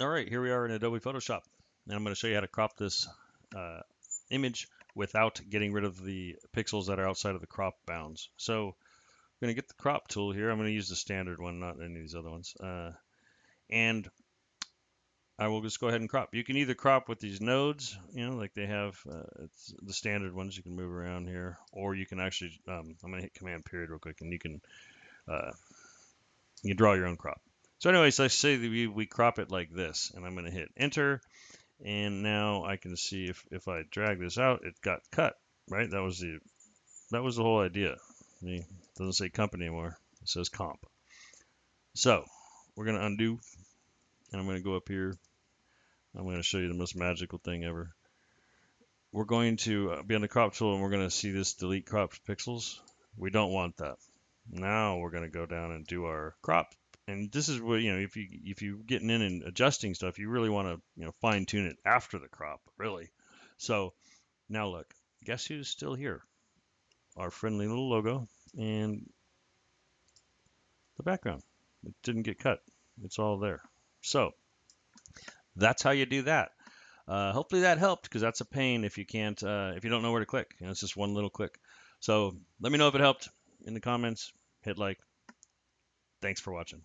All right, here we are in Adobe Photoshop, and I'm going to show you how to crop this uh, image without getting rid of the pixels that are outside of the crop bounds. So I'm going to get the crop tool here. I'm going to use the standard one, not any of these other ones. And I will just go ahead and crop. You can either crop with these nodes, like they have, it's the standard ones you can move around here, or you can actually, I'm going to hit Command period real quick, and uh, you can draw your own crop. So anyways, I say that we crop it like this, and I'm going to hit Enter. And now I can see if I drag this out, it got cut, right? That was the whole idea. It doesn't say company anymore. It says comp. So we're gonna undo, and I'm gonna go up here. I'm gonna show you the most magical thing ever. We're going to be on the crop tool, and we're gonna see this delete cropped pixels. We don't want that. Now we're gonna go down and do our crop. And this is where, if you're getting in and adjusting stuff, you really want to, fine tune it after the crop, really. So now look, guess who's still here? Our friendly little logo and the background. It didn't get cut. It's all there. So that's how you do that. Hopefully that helped, because that's a pain if you can't, if you don't know where to click. It's just one little click. So let me know if it helped in the comments. Hit like. Thanks for watching.